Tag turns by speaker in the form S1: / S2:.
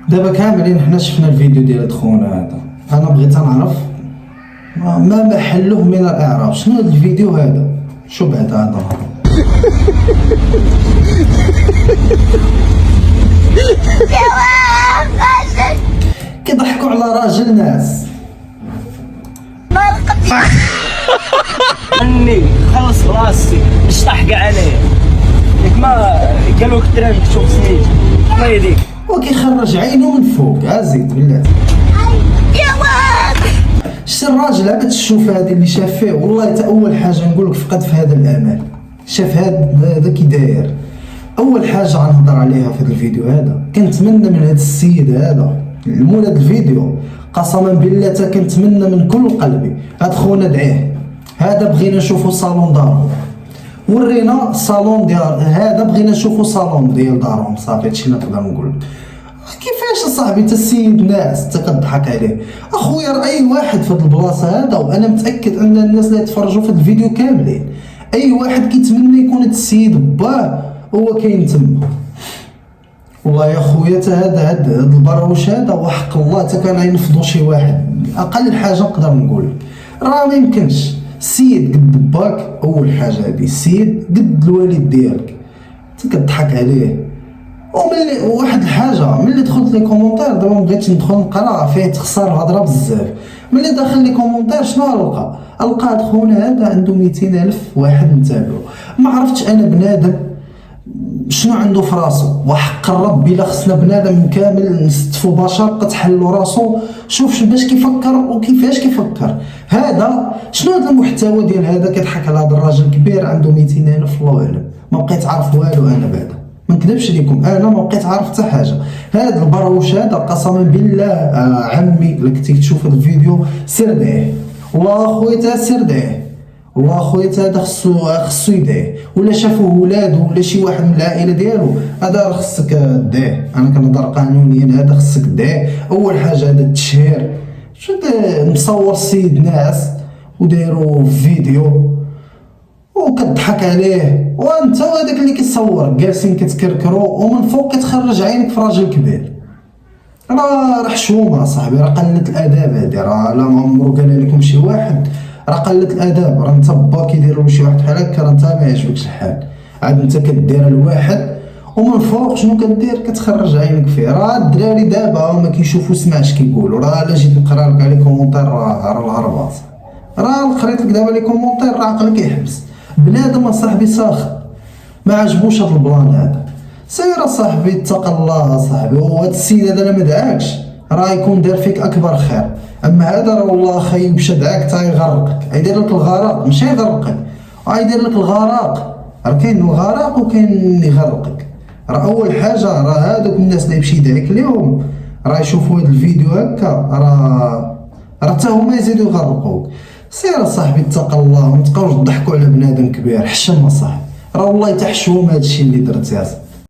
S1: دابا كاملين حنا شفنا الفيديو ديال خونا هذا. انا بغيت نعرف ما محله من الاعراب. شنو هذا الفيديو هذا؟ شو بعد هذا؟ كيضحكوا على راجل ناس.
S2: اني خلص راسي باش تحكي عليه ياك ما قالوك الدراري مكتوب سميت الله يهديك
S1: وكيخرج عينه من فوق. عزيز بالله
S3: يا واد
S1: شتي الراجل عبد الشوف هذه اللي شاف فيه. والله تا اول حاجه نقول لك فقد في هذا الامل. شاف هذا كي داير. اول حاجه غنهضر عليها في هذا الفيديو هذا، كنتمنى من هذا السيد هذا المول هذا الفيديو قسما بالله تا كنتمنى من كل قلبي هاد خونا دعيه. هذا بغينا نشوفو صالون دارهم، ورينا الصالون ديال هذا بغينا نشوفو صالون ديال دارهم. صافي هادشي اللي نقدر نقول لك. كيفاش اصاحبي تا السيد ناس تا كضحك عليه اخويا؟ راه اي واحد في هاد البلاصه هذا، وانا متاكد ان الناس اللي تفرجوا في هاد الفيديو كاملين اي واحد كيتمنى يكون هاد السيد باه هو كاين تما. والله يا خويا تا هاد البروش هذا وحق الله تا كان ينفضوا شي واحد. اقل حاجه نقدر نقول راه ما يمكنش السيد قد باك. اول حاجه هادي السيد قد الوالد ديالك انت كتضحك عليه. وملي واحد الحاجه ملي دخلت لي كومونتير دابا مبغيتش ندخل نقرا فيه تخسر الهضره بزاف. ملي داخل لي كومونتير شنو القى هاد خونا هذا عنده 200,000 واحد متابعو. ما عرفتش انا بنادم شنو عنده في راسو. وحق الرب الا خصنا بنادم كامل نستفو بشر تحلوا راسو شوف باش كيفكر وكيفاش كيفكر. هذا شنو هذا المحتوى ديال هذا كيضحك على هذا الراجل كبير عنده 200,000 الله اعلم. ما بقيت عارف والو انا بعدا ما نكذبش لكم انا ما بقيت عارف حتى حاجه. هذا البروش هذا قسما بالله عمي الا كنتي تشوف هذا الفيديو سير دعيه. والله اخويا تا سير دعيه. والله اخويا هذا خصو يدعيه. ولا شافوه ولادو ولا شي واحد من العائله ديالو هذا خصك دعيه. انا كنهضر قانونيا هذا خصك دعيه. اول حاجه هذا التشهير شو مصور السيد ناس ودايرو فيديو وكتضحك عليه وانت وهذاك اللي كيصور جالسين كتكركروا ومن فوق كتخرج عينك في راجل كبير. راه حشومه صاحبي. راه قله الاداب هذه. راه لا ما عمرو قال لكم شي واحد راه قله الاداب. راه انت با كيديروا شي واحد بحال هكا راه انت ما يعجبكش الحال. عاد انت كدير الواحد ومن فوق شنو كدير كتخرج عينك فيه. راه الدراري دابا ما كيشوفوا سمعش كيقولوا. راه الا جيت نقرا لك على كومونتير راه الهرباط. راه قريت لك دابا لي كومونتير راه عقلك يحبس. بنادم اصاحبي ساخر ما عجبوش هذا البلان هذا. سير اصاحبي اتق الله اصاحبي. وهذا السيد هذا لا ما دعاكش راه يكون دار فيك اكبر خير. اما هذا راه والله خايب مشى دعاك تا يغرقك. يدير لك الغرق ماشي يغرقك. يدير لك الغرق. راه كاين الغرق وكاين يغرقك. راه اول حاجه راه هذوك الناس اللي يمشي يدعيك ليهم راه يشوفوا هذا الفيديو هكا راه حتى هما يزيدوا يغرقوك. سير صاحبي اتق الله وما تبقاوش تضحكوا على بنادم كبير. حشم صاحبي. راه والله تحشوم هذا الشيء اللي درت يا صاحبي.